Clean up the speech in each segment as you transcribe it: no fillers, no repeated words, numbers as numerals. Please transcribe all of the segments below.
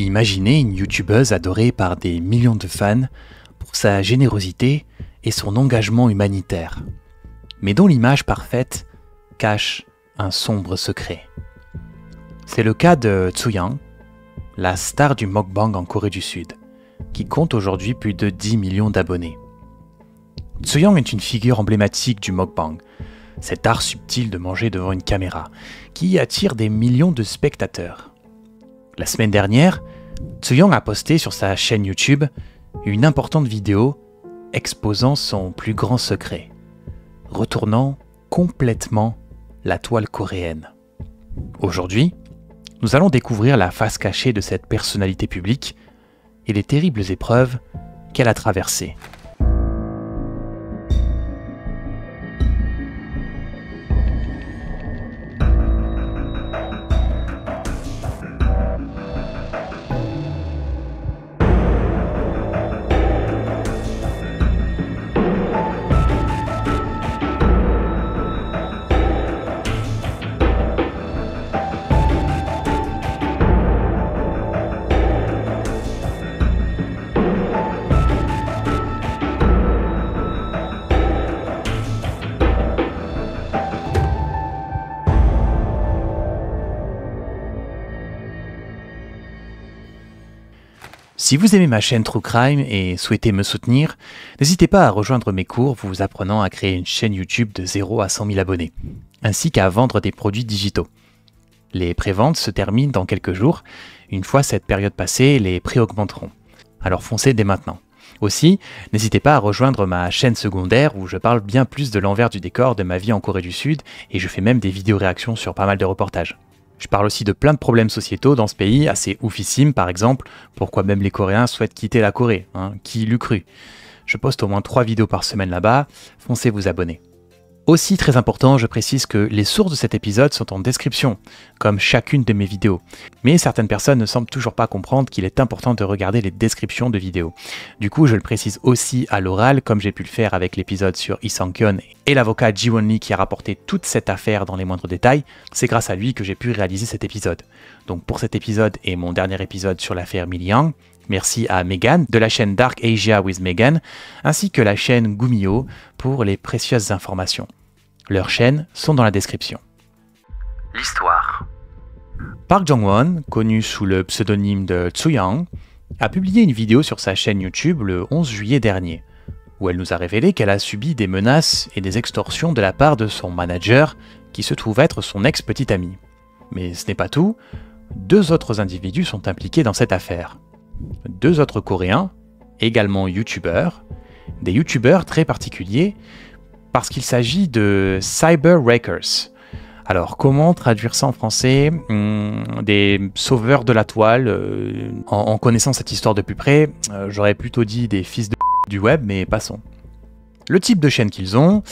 Imaginez une youtubeuse adorée par des millions de fans pour sa générosité et son engagement humanitaire, mais dont l'image parfaite cache un sombre secret. C'est le cas de Tsu-Yang, la star du mukbang en Corée du Sud, qui compte aujourd'hui plus de 10 millions d'abonnés. Tsu-Yang est une figure emblématique du mukbang, cet art subtil de manger devant une caméra, qui attire des millions de spectateurs. La semaine dernière, Tsu-Yang a posté sur sa chaîne YouTube une importante vidéo exposant son plus grand secret, retournant complètement la toile coréenne. Aujourd'hui, nous allons découvrir la face cachée de cette personnalité publique et les terribles épreuves qu'elle a traversées. Si vous aimez ma chaîne True Crime et souhaitez me soutenir, n'hésitez pas à rejoindre mes cours vous apprenant à créer une chaîne YouTube de 0 à 100 000 abonnés, ainsi qu'à vendre des produits digitaux. Les préventes se terminent dans quelques jours. Une fois cette période passée, les prix augmenteront. Alors foncez dès maintenant. Aussi, n'hésitez pas à rejoindre ma chaîne secondaire où je parle bien plus de l'envers du décor de ma vie en Corée du Sud et je fais même des vidéos réactions sur pas mal de reportages. Je parle aussi de plein de problèmes sociétaux dans ce pays, assez oufissimes par exemple, pourquoi même les Coréens souhaitent quitter la Corée, qui l'eût cru. Je poste au moins 3 vidéos par semaine là-bas, foncez vous abonner. Aussi très important, je précise que les sources de cet épisode sont en description, comme chacune de mes vidéos. Mais certaines personnes ne semblent toujours pas comprendre qu'il est important de regarder les descriptions de vidéos. Du coup, je le précise aussi à l'oral, comme j'ai pu le faire avec l'épisode sur Lee Sang-kyun et l'avocat Ji-won Lee qui a rapporté toute cette affaire dans les moindres détails. C'est grâce à lui que j'ai pu réaliser cet épisode. Donc pour cet épisode et mon dernier épisode sur l'affaire Millyoung, merci à Megan de la chaîne Dark Asia with Megan, ainsi que la chaîne Gumio pour les précieuses informations. Leurs chaînes sont dans la description. L'histoire. Park Jong-won, connu sous le pseudonyme de Tsu-Yang, a publié une vidéo sur sa chaîne YouTube le 11 juillet dernier, où elle nous a révélé qu'elle a subi des menaces et des extorsions de la part de son manager, qui se trouve être son ex-petite amie. Mais ce n'est pas tout, 2 autres individus sont impliqués dans cette affaire. 2 autres Coréens, également youtubeurs, des youtubeurs très particuliers, parce qu'il s'agit de cyber wreckers. Alors, comment traduire ça en français? Des sauveurs de la toile. En connaissant cette histoire de plus près, j'aurais plutôt dit des fils de du web, mais passons. Le type de chaîne qu'ils ont,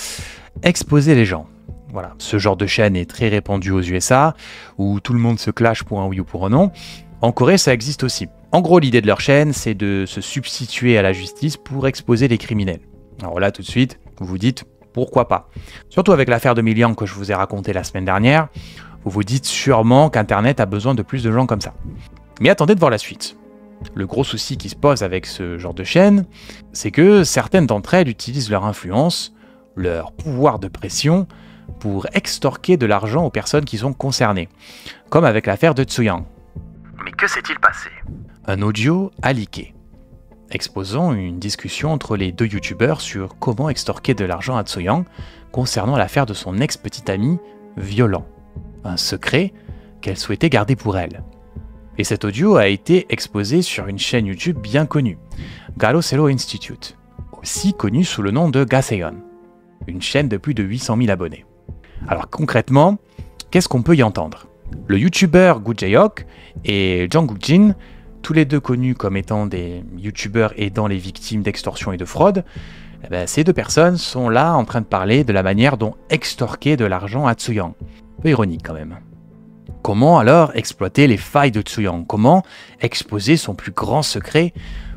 exposer les gens. Voilà, ce genre de chaîne est très répandu aux USA, où tout le monde se clash pour un oui ou pour un non. En Corée, ça existe aussi. En gros, l'idée de leur chaîne, c'est de se substituer à la justice pour exposer les criminels. Alors là, tout de suite, vous vous dites, pourquoi pas? Surtout avec l'affaire de Millyoung que je vous ai raconté la semaine dernière, vous vous dites sûrement qu'Internet a besoin de plus de gens comme ça. Mais attendez de voir la suite. Le gros souci qui se pose avec ce genre de chaîne, c'est que certaines d'entre elles utilisent leur influence, leur pouvoir de pression, pour extorquer de l'argent aux personnes qui sont concernées, comme avec l'affaire de Tsu-Yang. Mais que s'est-il passé? Un audio a leaké, exposant une discussion entre les 2 youtubeurs sur comment extorquer de l'argent à Tsu-Yang concernant l'affaire de son ex-petit ami violent, un secret qu'elle souhaitait garder pour elle. Et cet audio a été exposé sur une chaîne YouTube bien connue, Galosero Institute, aussi connue sous le nom de Gaseon, une chaîne de plus de 800 000 abonnés. Alors concrètement, qu'est-ce qu'on peut y entendre? Le youtubeur Gu Jae-hyuk et Jungkook-jin, tous les 2 connus comme étant des youtubeurs aidant les victimes d'extorsion et de fraude, ces 2 personnes sont là en train de parler de la manière dont extorquer de l'argent à Tsu-Yang. Un peu ironique quand même. Comment alors exploiter les failles de Tsu-Yang? Comment exposer son plus grand secret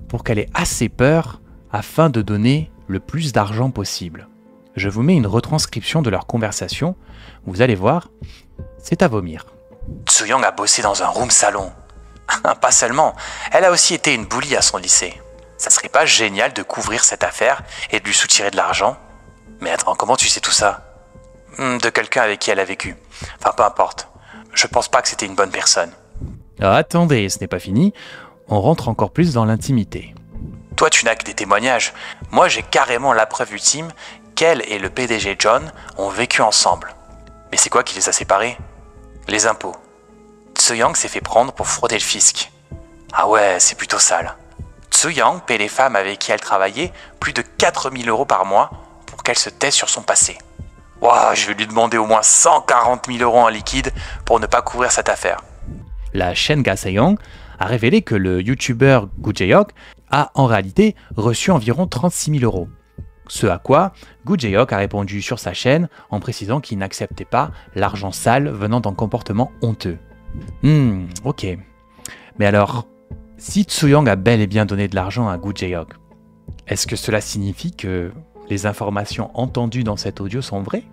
pour qu'elle ait assez peur afin de donner le plus d'argent possible? Je vous mets une retranscription de leur conversation, vous allez voir, c'est à vomir. Tsu-Yang a bossé dans un room salon, Pas seulement, elle a aussi été une bully à son lycée. Ça serait pas génial de couvrir cette affaire et de lui soutirer de l'argent? Mais attends, comment tu sais tout ça? De quelqu'un avec qui elle a vécu. Enfin, peu importe. Je pense pas que c'était une bonne personne. Ah, attendez, ce n'est pas fini. On rentre encore plus dans l'intimité. Toi, tu n'as que des témoignages. Moi, j'ai carrément la preuve ultime qu'elle et le PDG John ont vécu ensemble. Mais c'est quoi qui les a séparés? Les impôts. Tzu-Yang s'est fait prendre pour frauder le fisc. Ah ouais, c'est plutôt sale. Tzu-Yang paie les femmes avec qui elle travaillait plus de 4000 € par mois pour qu'elles se taisent sur son passé. Wow, je vais lui demander au moins 140 000 € en liquide pour ne pas couvrir cette affaire. La chaîne Gaseong a révélé que le youtubeur Gu Jae-hyuk a en réalité reçu environ 36 000 €. Ce à quoi Gu Jae-hyuk a répondu sur sa chaîne en précisant qu'il n'acceptait pas l'argent sale venant d'un comportement honteux. Ok. Mais alors, si Tzu-Yang a bel et bien donné de l'argent à Gu Jae-hyuk, est-ce que cela signifie que les informations entendues dans cet audio sont vraies?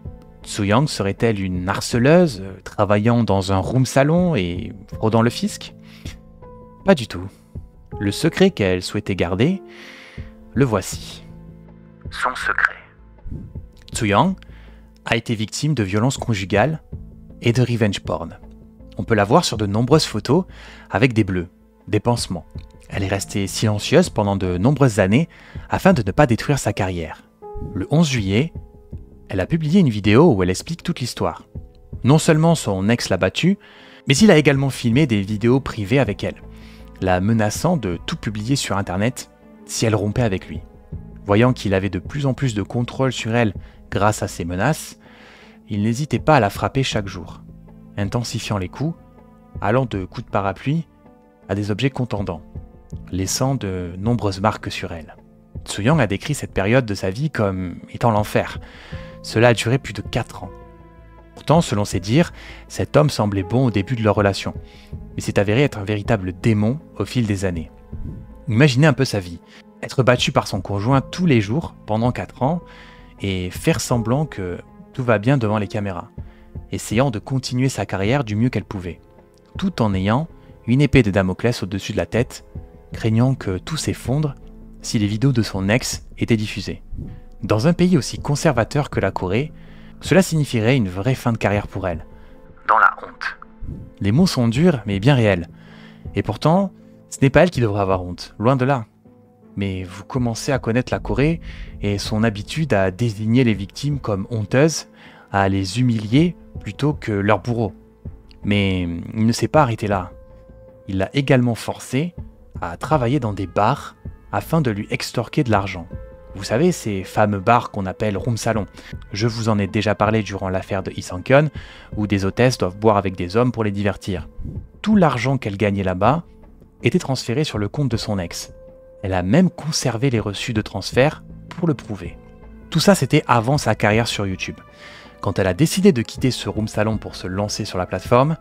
Tzu-Yang serait-elle une harceleuse, travaillant dans un room salon et fraudant le fisc? Pas du tout. Le secret qu'elle souhaitait garder, le voici. Son secret. Tzu-Yang a été victime de violences conjugales et de revenge porn. On peut la voir sur de nombreuses photos avec des bleus, des pansements. Elle est restée silencieuse pendant de nombreuses années afin de ne pas détruire sa carrière. Le 11 juillet, elle a publié une vidéo où elle explique toute l'histoire. Non seulement son ex l'a battue, mais il a également filmé des vidéos privées avec elle, la menaçant de tout publier sur internet si elle rompait avec lui. Voyant qu'il avait de plus en plus de contrôle sur elle grâce à ces menaces, il n'hésitait pas à la frapper chaque jour, intensifiant les coups, allant de coups de parapluie à des objets contondants, laissant de nombreuses marques sur elle. Tzu-Yang a décrit cette période de sa vie comme étant l'enfer. Cela a duré plus de 4 ans. Pourtant, selon ses dires, cet homme semblait bon au début de leur relation, mais s'est avéré être un véritable démon au fil des années. Imaginez un peu sa vie, être battu par son conjoint tous les jours pendant 4 ans et faire semblant que tout va bien devant les caméras, essayant de continuer sa carrière du mieux qu'elle pouvait, tout en ayant une épée de Damoclès au-dessus de la tête, craignant que tout s'effondre si les vidéos de son ex étaient diffusées. Dans un pays aussi conservateur que la Corée, cela signifierait une vraie fin de carrière pour elle. Dans la honte. Les mots sont durs, mais bien réels. Et pourtant, ce n'est pas elle qui devrait avoir honte, loin de là. Mais vous commencez à connaître la Corée et son habitude à désigner les victimes comme honteuses, à les humilier plutôt que leurs bourreaux. Mais il ne s'est pas arrêté là. Il l'a également forcée à travailler dans des bars afin de lui extorquer de l'argent. Vous savez, ces fameux bars qu'on appelle room salon. Je vous en ai déjà parlé durant l'affaire de Lee Sang-kyun, où des hôtesses doivent boire avec des hommes pour les divertir. Tout l'argent qu'elle gagnait là-bas était transféré sur le compte de son ex. Elle a même conservé les reçus de transfert pour le prouver. Tout ça, c'était avant sa carrière sur YouTube. Quand elle a décidé de quitter ce room salon pour se lancer sur la plateforme,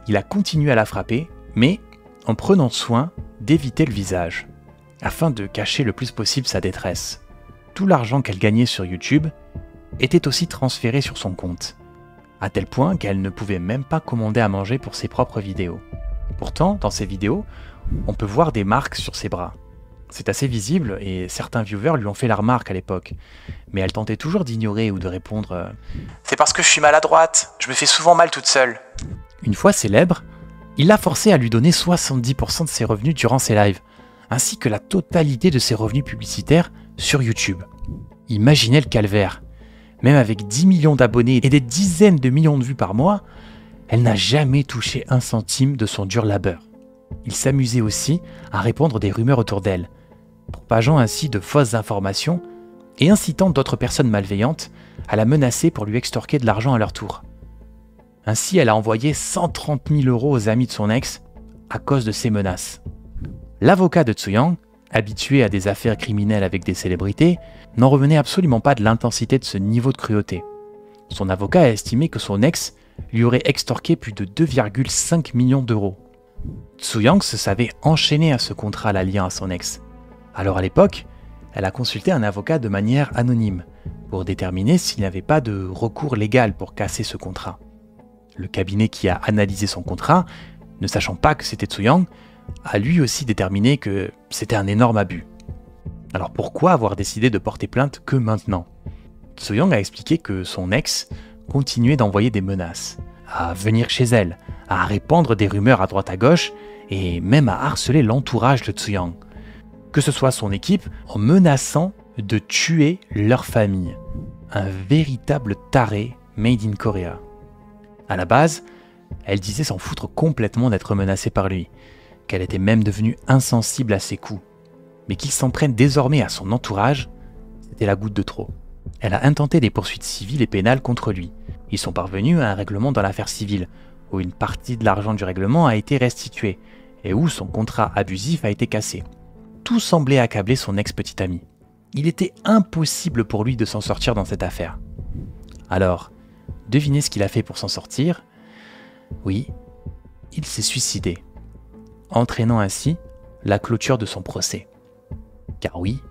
il a continué à la frapper, mais en prenant soin d'éviter le visage, afin de cacher le plus possible sa détresse. Tout l'argent qu'elle gagnait sur YouTube était aussi transféré sur son compte, à tel point qu'elle ne pouvait même pas commander à manger pour ses propres vidéos. Pourtant, dans ses vidéos, on peut voir des marques sur ses bras. C'est assez visible et certains viewers lui ont fait la remarque à l'époque, mais elle tentait toujours d'ignorer ou de répondre C'est parce que je suis maladroite, je me fais souvent mal toute seule. Une fois célèbre, il l'a forcée à lui donner 70% de ses revenus durant ses lives, ainsi que la totalité de ses revenus publicitaires sur YouTube. Imaginez le calvaire. Même avec 10 millions d'abonnés et des dizaines de millions de vues par mois, elle n'a jamais touché un centime de son dur labeur. Il s'amusait aussi à répandre des rumeurs autour d'elle, propageant ainsi de fausses informations et incitant d'autres personnes malveillantes à la menacer pour lui extorquer de l'argent à leur tour. Ainsi, elle a envoyé 130 000 € aux amis de son ex à cause de ces menaces. L'avocat de Tzu-Yang, habitué à des affaires criminelles avec des célébrités, n'en revenait absolument pas de l'intensité de ce niveau de cruauté. Son avocat a estimé que son ex lui aurait extorqué plus de 2,5 millions d'euros. Tzu-Yang se savait enchaîné à ce contrat la liant à son ex. Alors à l'époque, elle a consulté un avocat de manière anonyme pour déterminer s'il n'y avait pas de recours légal pour casser ce contrat. Le cabinet qui a analysé son contrat, ne sachant pas que c'était Tzu-Yang, a lui aussi déterminé que c'était un énorme abus. Alors pourquoi avoir décidé de porter plainte que maintenant? Tso-young a expliqué que son ex continuait d'envoyer des menaces, à venir chez elle, à répandre des rumeurs à droite à gauche et même à harceler l'entourage de Tso-young, que ce soit son équipe, en menaçant de tuer leur famille. Un véritable taré made in Korea. À la base, elle disait s'en foutre complètement d'être menacée par lui, qu'elle était même devenue insensible à ses coups. Mais qu'il s'en prenne désormais à son entourage, c'était la goutte de trop. Elle a intenté des poursuites civiles et pénales contre lui. Ils sont parvenus à un règlement dans l'affaire civile, où une partie de l'argent du règlement a été restituée, et où son contrat abusif a été cassé. Tout semblait accabler son ex-petite amie. Il était impossible pour lui de s'en sortir dans cette affaire. Alors, devinez ce qu'il a fait pour s'en sortir? Oui, il s'est suicidé, entraînant ainsi la clôture de son procès. Car oui,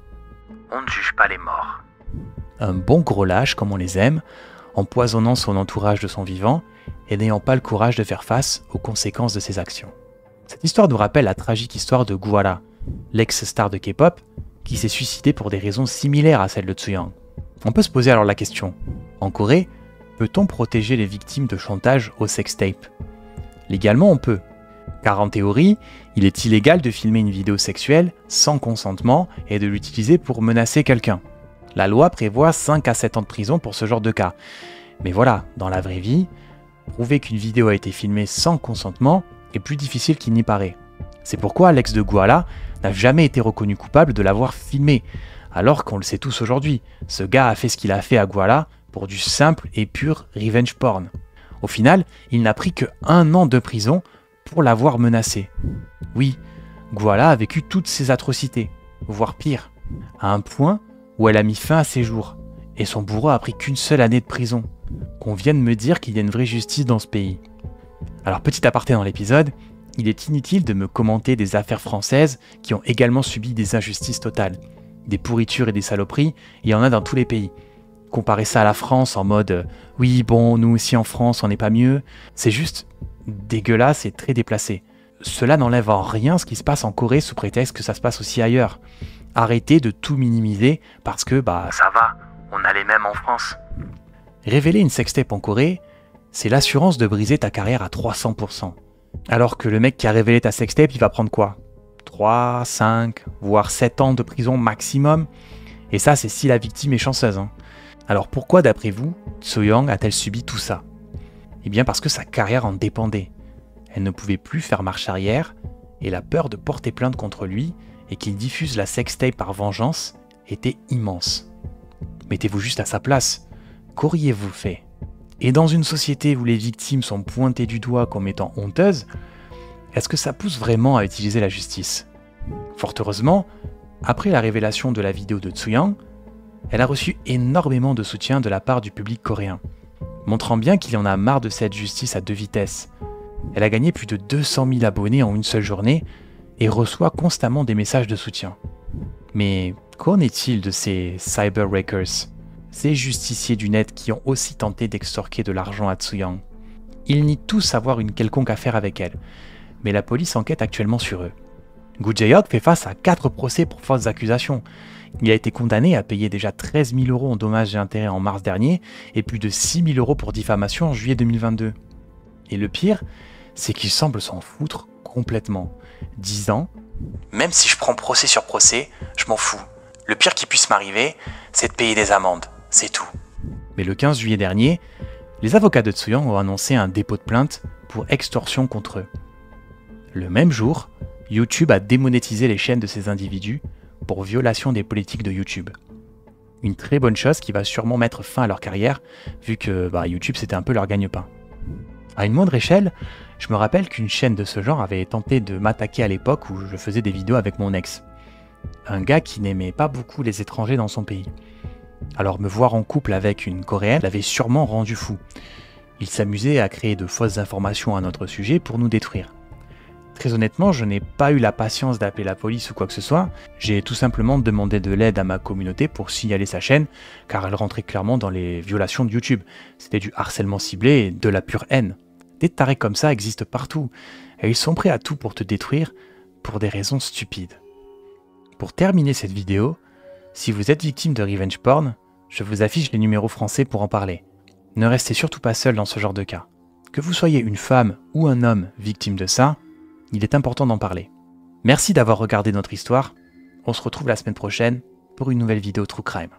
on ne juge pas les morts. Un bon gros lâche comme on les aime, empoisonnant son entourage de son vivant et n'ayant pas le courage de faire face aux conséquences de ses actions. Cette histoire nous rappelle la tragique histoire de Gwoala, l'ex-star de K-pop, qui s'est suicidé pour des raisons similaires à celles de Tso-young. On peut se poser alors la question, en Corée, peut-on protéger les victimes de chantage au sextape? Légalement, on peut. Car en théorie, il est illégal de filmer une vidéo sexuelle sans consentement et de l'utiliser pour menacer quelqu'un. La loi prévoit 5 à 7 ans de prison pour ce genre de cas. Mais voilà, dans la vraie vie, prouver qu'une vidéo a été filmée sans consentement est plus difficile qu'il n'y paraît. C'est pourquoi l'ex de Gwoala n'a jamais été reconnu coupable de l'avoir filmé, alors qu'on le sait tous aujourd'hui, ce gars a fait ce qu'il a fait à Gwoala pour du simple et pur revenge porn. Au final, il n'a pris que 1 an de prison pour l'avoir menacé. Oui, Gwoala a vécu toutes ces atrocités, voire pire, à un point où elle a mis fin à ses jours, et son bourreau a pris qu'une seule année de prison. Qu'on vienne me dire qu'il y a une vraie justice dans ce pays. Alors petit aparté dans l'épisode, il est inutile de me commenter des affaires françaises qui ont également subi des injustices totales. Des pourritures et des saloperies, il y en a dans tous les pays. Comparer ça à la France en mode « oui, bon, nous aussi en France, on n'est pas mieux », c'est juste dégueulasse et très déplacé. Cela n'enlève en rien ce qui se passe en Corée sous prétexte que ça se passe aussi ailleurs. Arrêtez de tout minimiser parce que ça va, on a les mêmes en France. Révéler une sextape en Corée, c'est l'assurance de briser ta carrière à 300%. Alors que le mec qui a révélé ta sextape, il va prendre quoi? 3, 5, voire 7 ans de prison maximum. Et ça, c'est si la victime est chanceuse. Alors pourquoi, d'après vous, Tso-young a-t-elle subi tout ça? Eh bien parce que sa carrière en dépendait. Elle ne pouvait plus faire marche arrière, et la peur de porter plainte contre lui et qu'il diffuse la sextape par vengeance était immense. Mettez-vous juste à sa place. Qu'auriez-vous fait? Et dans une société où les victimes sont pointées du doigt comme étant honteuses, est-ce que ça pousse vraiment à utiliser la justice? Fort heureusement, après la révélation de la vidéo de Tso-young, elle a reçu énormément de soutien de la part du public coréen, montrant bien qu'il en a marre de cette justice à 2 vitesses. Elle a gagné plus de 200 000 abonnés en une seule journée et reçoit constamment des messages de soutien. Mais qu'en est-il de ces cyberwreckers, ces justiciers du net qui ont aussi tenté d'extorquer de l'argent à Tso-young? Ils nient tous avoir une quelconque affaire avec elle, mais la police enquête actuellement sur eux. Gu Jae-hyuk fait face à 4 procès pour fausses accusations. Il a été condamné à payer déjà 13 000 € en dommages et intérêts en mars dernier et plus de 6 000 € pour diffamation en juillet 2022. Et le pire, c'est qu'il semble s'en foutre complètement, disant « Même si je prends procès sur procès, je m'en fous. Le pire qui puisse m'arriver, c'est de payer des amendes, c'est tout. » Mais le 15 juillet dernier, les avocats de Tso-young ont annoncé un dépôt de plainte pour extorsion contre eux. Le même jour, YouTube a démonétisé les chaînes de ces individus pour violation des politiques de YouTube. Une très bonne chose qui va sûrement mettre fin à leur carrière, vu que YouTube c'était un peu leur gagne-pain. À une moindre échelle, je me rappelle qu'une chaîne de ce genre avait tenté de m'attaquer à l'époque où je faisais des vidéos avec mon ex. Un gars qui n'aimait pas beaucoup les étrangers dans son pays. Alors me voir en couple avec une Coréenne l'avait sûrement rendu fou. Il s'amusait à créer de fausses informations à notre sujet pour nous détruire. Très honnêtement, je n'ai pas eu la patience d'appeler la police ou quoi que ce soit. J'ai tout simplement demandé de l'aide à ma communauté pour signaler sa chaîne, car elle rentrait clairement dans les violations de YouTube. C'était du harcèlement ciblé et de la pure haine. Des tarés comme ça existent partout, et ils sont prêts à tout pour te détruire, pour des raisons stupides. Pour terminer cette vidéo, si vous êtes victime de revenge porn, je vous affiche les numéros français pour en parler. Ne restez surtout pas seul dans ce genre de cas. Que vous soyez une femme ou un homme victime de ça, il est important d'en parler. Merci d'avoir regardé notre histoire. On se retrouve la semaine prochaine pour une nouvelle vidéo True Crime.